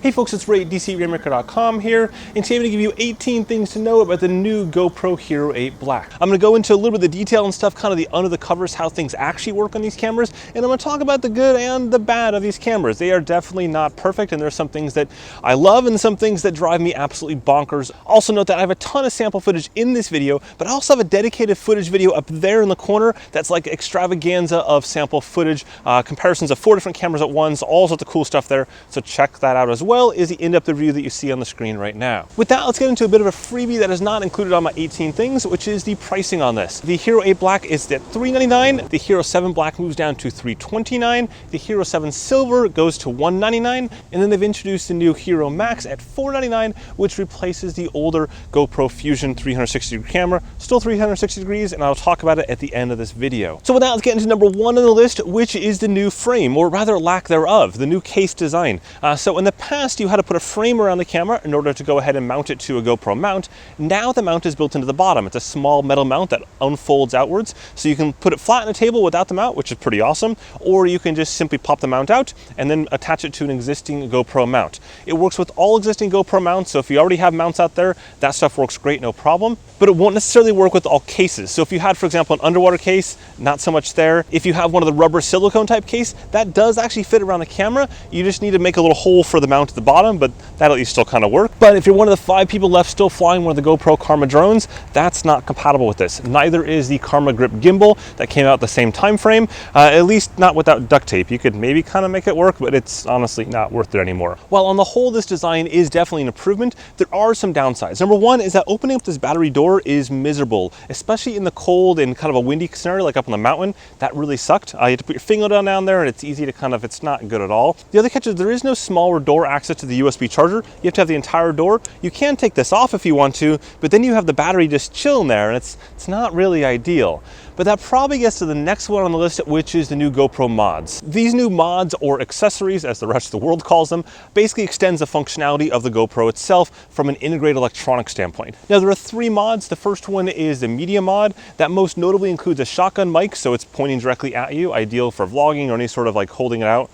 Hey folks, it's Ray at DCRainmaker.com here, and today I'm going to give you 18 things to know about the new GoPro Hero 8 Black. I'm going to go into a little bit of the detail and stuff, kind of the under the covers, how things actually work on these cameras, and I'm going to talk about the good and the bad of these cameras. They are definitely not perfect, and there's some things that I love and some things that drive me absolutely bonkers. Also note that I have a ton of sample footage in this video, but I also have a dedicated footage video up there in the corner that's like extravaganza of sample footage, comparisons of 4 different cameras at once, all sorts of cool stuff there, so check that out as well is the in-depth review that you see on the screen right now. With that, let's get into a bit of a freebie that is not included on my 18 things, which is the pricing on this. The Hero 8 Black is at $399, the Hero 7 Black moves down to $329, the Hero 7 Silver goes to $199, and then they've introduced the new Hero Max at $499, which replaces the older GoPro Fusion 360-degree camera, still 360 degrees, and I'll talk about it at the end of this video. So with that, let's get into number 1 on the list, which is the new frame, or rather lack thereof, the new case design. So in the past, you had to put a frame around the camera in order to go ahead and mount it to a GoPro mount. Now the mount is built into the bottom. It's a small metal mount that unfolds outwards, so you can put it flat on a table without the mount, which is pretty awesome, or you can just simply pop the mount out and then attach it to an existing GoPro mount. It works with all existing GoPro mounts, so if you already have mounts out there, that stuff works great, no problem, but it won't necessarily work with all cases. So if you had, for example, an underwater case, not so much there. If you have one of the rubber silicone type case, that does actually fit around the camera. You just need to make a little hole for the mount at the bottom, but that'll at least still kind of work. But if you're one of the 5 people left still flying one of the GoPro Karma drones, that's not compatible with this. Neither is the Karma Grip gimbal that came out at the same time frame, at least not without duct tape. You could maybe kind of make it work, but it's honestly not worth it anymore. While on the whole this design is definitely an improvement, there are some downsides. Number 1 is that opening up this battery door is miserable, especially in the cold and kind of a windy scenario like up on the mountain. That really sucked. You have to put your finger down there, and it's easy to kind of, it's not good at all. The other catch is there is no smaller door access to the USB charger. You have to have the entire door. You can take this off if you want to, but then you have the battery just chilling there, and it's not really ideal. But that probably gets to the next one on the list, which is the new GoPro mods. These new mods, or accessories as the rest of the world calls them, basically extends the functionality of the GoPro itself from an integrated electronic standpoint. Now there are 3 mods. The first one is the media mod that most notably includes a shotgun mic, so it's pointing directly at you, ideal for vlogging or any sort of like holding it out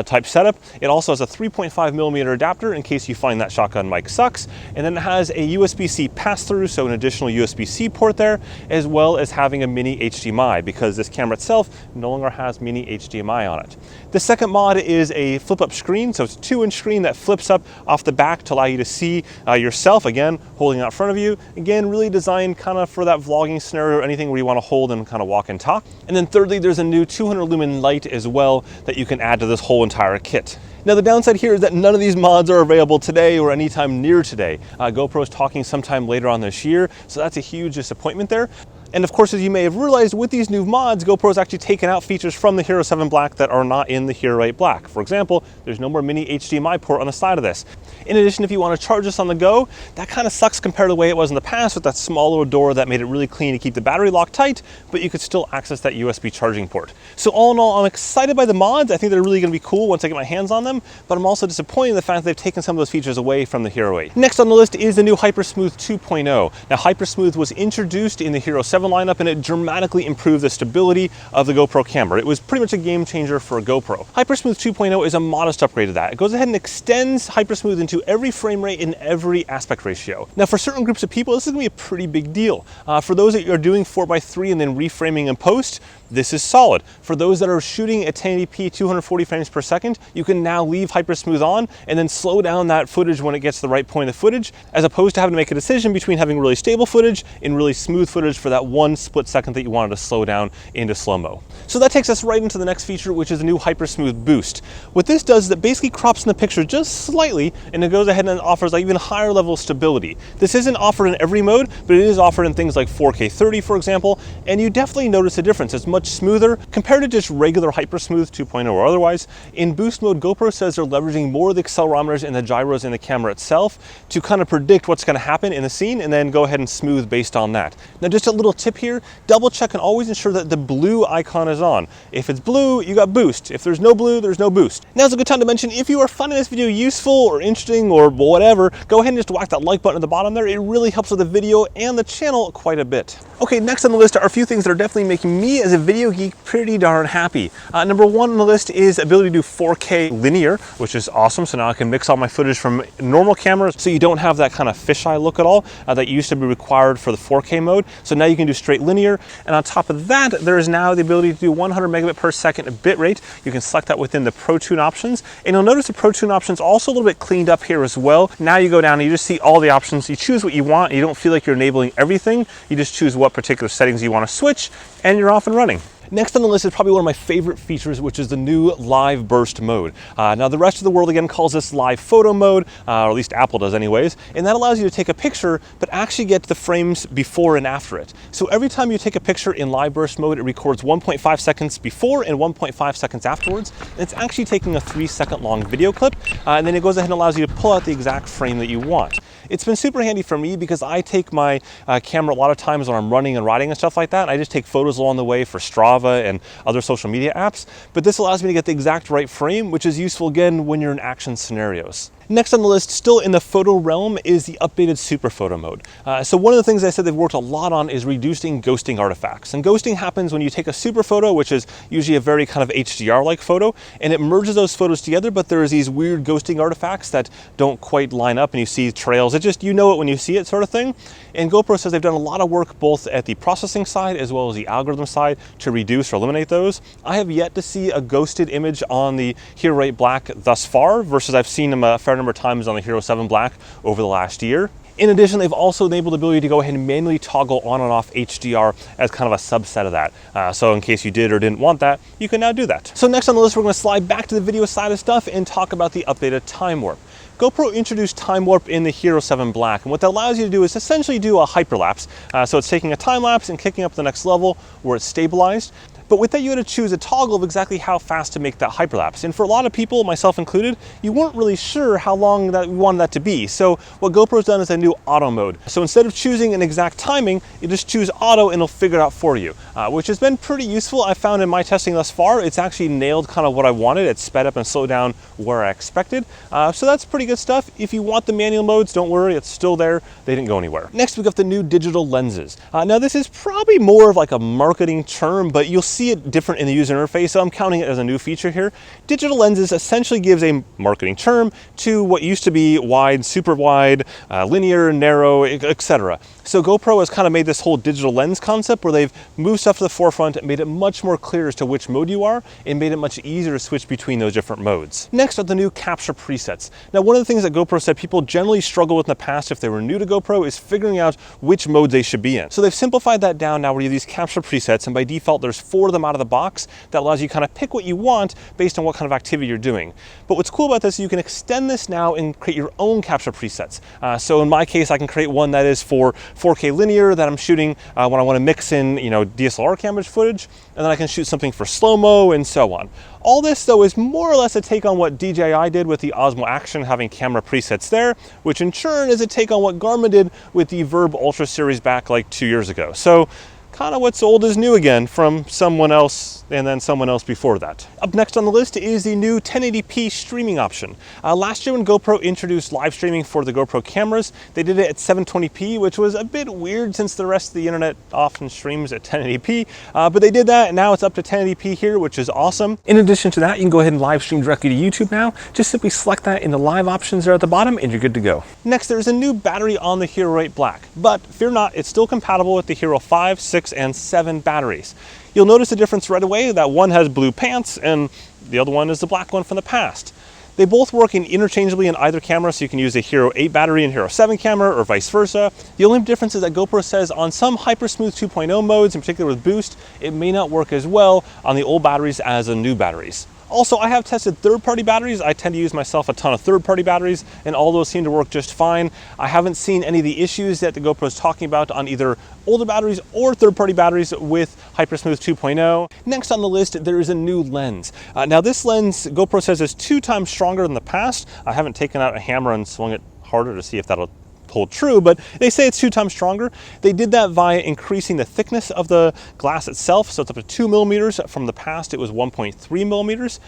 type setup. It also has a 3.5mm adapter in case you find that shotgun mic sucks, and then it has a USB-C pass-through, so an additional USB-C port there, as well as having a mini HDMI, because this camera itself no longer has mini HDMI on it. The second mod is a flip-up screen, so it's a 2-inch screen that flips up off the back to allow you to see yourself, again, holding out in front of you. Again, really designed kind of for that vlogging scenario or anything where you want to hold and kind of walk and talk. And then thirdly, there's a new 200 lumen light as well that you can add to this whole entire kit. Now the downside here is that none of these mods are available today or anytime near today. GoPro is talking sometime later on this year, so that's a huge disappointment there. And of course, as you may have realized, with these new mods, GoPro's actually taken out features from the Hero 7 Black that are not in the Hero 8 Black. For example, there's no more mini HDMI port on the side of this. In addition, if you want to charge this on the go, that kind of sucks compared to the way it was in the past with that small little door that made it really clean to keep the battery locked tight, but you could still access that USB charging port. So all in all, I'm excited by the mods. I think they're really going to be cool once I get my hands on them, but I'm also disappointed in the fact that they've taken some of those features away from the Hero 8. Next on the list is the new HyperSmooth 2.0. Now HyperSmooth was introduced in the Hero 7 lineup, and it dramatically improved the stability of the GoPro camera. It was pretty much a game changer for a GoPro. HyperSmooth 2.0 is a modest upgrade to that. It goes ahead and extends HyperSmooth into every frame rate and every aspect ratio. Now for certain groups of people, this is going to be a pretty big deal. For those that are doing 4:3 and then reframing in post, this is solid. For those that are shooting at 1080p 240 frames per second, you can now leave HyperSmooth on and then slow down that footage when it gets to the right point of footage, as opposed to having to make a decision between having really stable footage and really smooth footage for that 1 split second that you wanted to slow down into slow-mo. So that takes us right into the next feature, which is the new HyperSmooth Boost. What this does is it basically crops in the picture just slightly, and it goes ahead and offers an even higher level of stability. This isn't offered in every mode, but it is offered in things like 4K 30, for example, and you definitely notice a difference. It's much smoother compared to just regular HyperSmooth 2.0 or otherwise. In boost mode, GoPro says they're leveraging more of the accelerometers and the gyros in the camera itself to kind of predict what's going to happen in the scene and then go ahead and smooth based on that. Now just a little tip here, double check and always ensure that the blue icon is on. If it's blue, you got boost. If there's no blue, there's no boost. Now's a good time to mention, if you are finding this video useful or interesting or whatever, go ahead and just whack that like button at the bottom there. It really helps with the video and the channel quite a bit. Okay, next on the list are a few things that are definitely making me as a video geek pretty darn happy. Number one on the list is ability to do 4K linear, which is awesome. So now I can mix all my footage from normal cameras, so you don't have that kind of fisheye look at all that used to be required for the 4K mode. So now you can do straight linear. And on top of that, there is now the ability to do 100 megabit per second bitrate. You can select that within the Pro Tune options. And you'll notice the Pro Tune options also a little bit cleaned up here as well. Now you go down and you just see all the options. You choose what you want. You don't feel like you're enabling everything. You just choose what particular settings you want to switch, and you're off and running. Next on the list is probably one of my favorite features, which is the new LiveBurst mode. Now the rest of the world again calls this live photo mode, or at least Apple does anyways, and that allows you to take a picture but actually get the frames before and after it. So every time you take a picture in LiveBurst mode, it records 1.5 seconds before and 1.5 seconds afterwards. And it's actually taking a 3-second long video clip, and then it goes ahead and allows you to pull out the exact frame that you want. It's been super handy for me because I take my camera a lot of times when I'm running and riding and stuff like that. I just take photos along the way for Strava and other social media apps, but this allows me to get the exact right frame, which is useful again when you're in action scenarios. Next on the list, still in the photo realm, is the updated SuperPhoto mode. So one of the things I said they've worked a lot on is reducing ghosting artifacts. And ghosting happens when you take a SuperPhoto, which is usually a very kind of HDR-like photo, and it merges those photos together, but there's these weird ghosting artifacts that don't quite line up, and you see trails. It just, you know it when you see it sort of thing. And GoPro says they've done a lot of work both at the processing side as well as the algorithm side to reduce or eliminate those. I have yet to see a ghosted image on the Hero 8 Black thus far, versus I've seen them a fair number of times on the Hero 7 Black over the last year. In addition, they've also enabled the ability to go ahead and manually toggle on and off HDR as kind of a subset of that. So in case you did or didn't want that, you can now do that. So next on the list, we're going to slide back to the video side of stuff and talk about the updated TimeWarp. GoPro introduced TimeWarp in the Hero 7 Black, and what that allows you to do is essentially do a hyperlapse. So it's taking a time lapse and kicking up the next level where it's stabilized. But with that, you had to choose a toggle of exactly how fast to make that hyperlapse. And for a lot of people, myself included, you weren't really sure how long that we wanted that to be. So what GoPro's done is a new auto mode. So instead of choosing an exact timing, you just choose auto and it'll figure it out for you, which has been pretty useful. I found in my testing thus far, it's actually nailed kind of what I wanted. It's sped up and slowed down where I expected. So that's pretty good stuff. If you want the manual modes, don't worry, it's still there. They didn't go anywhere. Next, we got the new digital lenses. Now this is probably more of like a marketing term, but you'll see it different in the user interface, so I'm counting it as a new feature here. Digital lenses essentially gives a marketing term to what used to be wide, super wide, linear, narrow, etc. So GoPro has kind of made this whole digital lens concept where they've moved stuff to the forefront and made it much more clear as to which mode you are, and made it much easier to switch between those different modes. Next are the new capture presets. Now one of the things that GoPro said people generally struggle with in the past if they were new to GoPro is figuring out which mode they should be in. So they've simplified that down now where you have these capture presets, and by default there's 4 of them out of the box that allows you to kind of pick what you want based on what kind of activity you're doing. But what's cool about this is you can extend this now and create your own capture presets. So in my case, I can create one that is for 4K linear that I'm shooting when I want to mix in, DSLR camera footage, and then I can shoot something for slow-mo and so on. All this though is more or less a take on what DJI did with the Osmo Action, having camera presets there, which in turn is a take on what Garmin did with the Verb Ultra series back like 2 years ago. So kind of what's old is new again from someone else and then someone else before that. Up next on the list is the new 1080p streaming option. Last year when GoPro introduced live streaming for the GoPro cameras, they did it at 720p, which was a bit weird since the rest of the internet often streams at 1080p, but they did that, and now it's up to 1080p here, which is awesome. In addition to that, you can go ahead and live stream directly to YouTube now. Just simply select that in the live options there at the bottom and you're good to go. Next, there's a new battery on the Hero 8 Black, but fear not, it's still compatible with the Hero 5, 6, and 7 batteries. You'll notice the difference right away that one has blue pants and the other one is the black one from the past. They both work interchangeably in either camera, so you can use a Hero 8 battery and Hero 7 camera or vice versa. The only difference is that GoPro says on some HyperSmooth 2.0 modes, in particular with Boost, it may not work as well on the old batteries as the new batteries. Also, I have tested third-party batteries. I tend to use myself a ton of third-party batteries, and all those seem to work just fine. I haven't seen any of the issues that the GoPro is talking about on either older batteries or third-party batteries with HyperSmooth 2.0. Next on the list, there is a new lens. Now this lens, GoPro says, is 2 times stronger than the past. I haven't taken out a hammer and swung it harder to see if that'll hold true, but they say it's 2 times stronger. They did that via increasing the thickness of the glass itself, so it's up to 2 millimeters. From the past, it was 1.3 millimeters.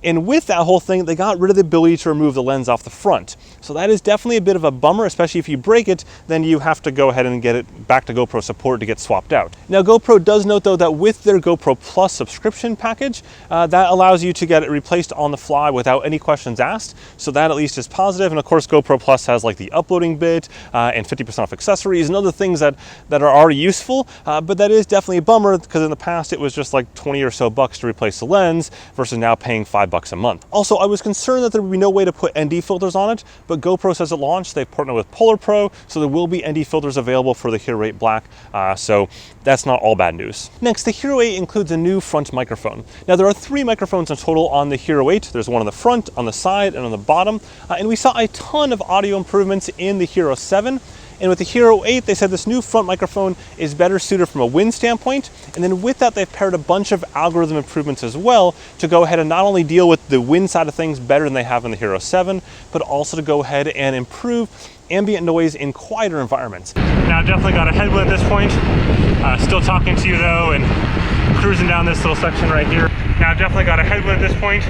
And with that whole thing, they got rid of the ability to remove the lens off the front. So that is definitely a bit of a bummer, especially if you break it, then you have to go ahead and get it back to GoPro support to get swapped out. Now, GoPro does note though that with their GoPro Plus subscription package, that allows you to get it replaced on the fly without any questions asked. So that at least is positive. And of course, GoPro Plus has like the uploading bit and 50% off accessories and other things that are already useful. But that is definitely a bummer because in the past it was just like 20 or so bucks to replace the lens versus now paying $5 a month. Also, I was concerned that there would be no way to put ND filters on it, but GoPro says at launch they've partnered with Polar Pro, so there will be ND filters available for the Hero 8 Black, so that's not all bad news. Next, the Hero 8 includes a new front microphone. Now, there are 3 microphones in total on the Hero 8. There's one on the front, on the side, and on the bottom, and we saw a ton of audio improvements in the Hero 7. And with the Hero 8, they said this new front microphone is better suited from a win standpoint. And then with that, they've paired a bunch of algorithm improvements as well to go ahead and not only deal with the win side of things better than they have in the Hero 7, but also to go ahead and improve ambient noise in quieter environments. Now, definitely got a headwind at this point. Still talking to you though, and cruising down this little section right here. Now, definitely got a headwind at this point.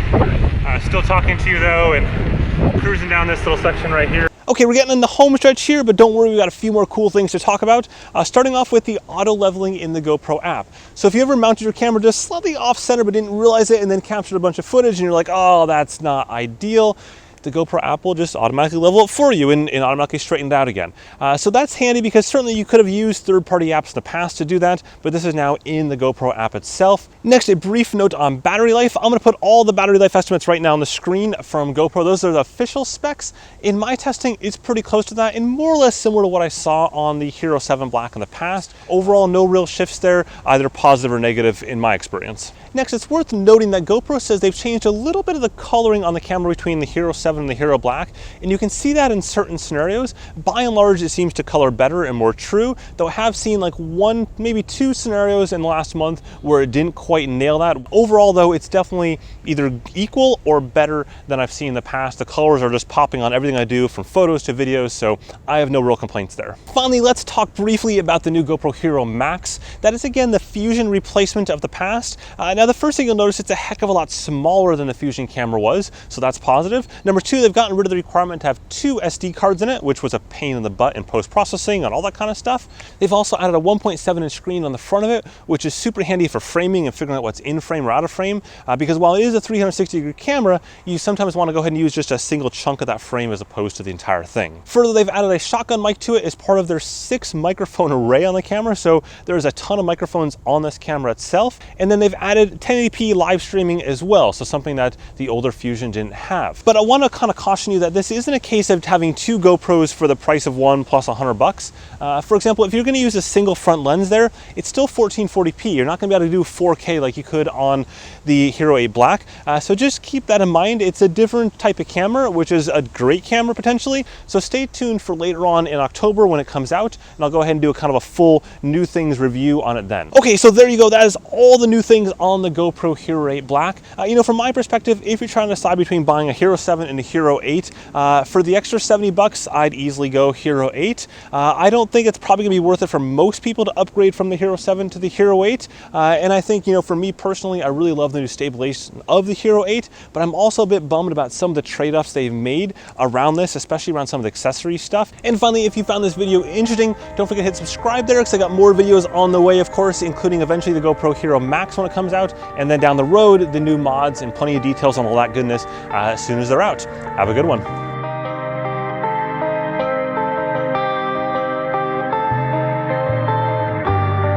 Still talking to you though, and cruising down this little section right here. Okay, we're getting in the home stretch here, but don't worry, we got a few more cool things to talk about. Starting off with the auto leveling in the GoPro app. So if you ever mounted your camera just slightly off center but didn't realize it and then captured a bunch of footage and you're like, oh, that's not ideal, the GoPro app will just automatically level it for you and automatically straighten it out again. So that's handy because certainly you could have used third-party apps in the past to do that, but this is now in the GoPro app itself. Next, a brief note on battery life. I'm gonna put all the battery life estimates right now on the screen from GoPro. Those are the official specs. In my testing, it's pretty close to that and more or less similar to what I saw on the Hero 7 Black in the past. Overall, no real shifts there, either positive or negative in my experience. Next, it's worth noting that GoPro says they've changed a little bit of the coloring on the camera between the Hero 7 and the Hero Black, and you can see that in certain scenarios. By and large, it seems to color better and more true, though I have seen like 1, maybe 2 scenarios in the last month where it didn't quite nail that. Overall, though, it's definitely either equal or better than I've seen in the past. The colors are just popping on everything I do, from photos to videos, so I have no real complaints there. Finally, let's talk briefly about the new GoPro Hero Max. That is, again, the Fusion replacement of the past. Now, the first thing you'll notice, it's a heck of a lot smaller than the Fusion camera was, so that's positive. Number 2, they've gotten rid of the requirement to have 2 SD cards in it, which was a pain in the butt in post-processing and all that kind of stuff. They've also added a 1.7-inch screen on the front of it, which is super handy for framing and figuring out what's in frame or out of frame, because while it is a 360-degree camera, you sometimes want to go ahead and use just a single chunk of that frame as opposed to the entire thing. Further, they've added a shotgun mic to it as part of their 6 microphone array on the camera, so there's a ton of microphones on this camera itself. And then they've added 1080p live streaming as well, so something that the older Fusion didn't have. But I want to kind of caution you that this isn't a case of having 2 GoPros for the price of one plus $100. For example, if you're going to use a single front lens there, it's still 1440p. You're not going to be able to do 4K like you could on the Hero 8 Black. So just keep that in mind. It's a different type of camera, which is a great camera potentially. So stay tuned for later on in October when it comes out, and I'll go ahead and do a kind of a full new things review on it then. Okay, so there you go. That is all the new things on the GoPro Hero 8 Black. You know, from my perspective, if you're trying to decide between buying a Hero 7 and a Hero 8, for the extra $70, I'd easily go Hero 8. I don't think it's probably gonna be worth it for most people to upgrade from the Hero 7 to the Hero 8. And I think, you know, for me personally, I really love the new stabilization of the Hero 8, but I'm also a bit bummed about some of the trade-offs they've made around this, especially around some of the accessory stuff. And finally, if you found this video interesting, don't forget to hit subscribe there, because I got more videos on the way, of course, including eventually the GoPro Hero Max when it comes out, and then down the road, the new mods and plenty of details on all that goodness as soon as they're out. Have a good one.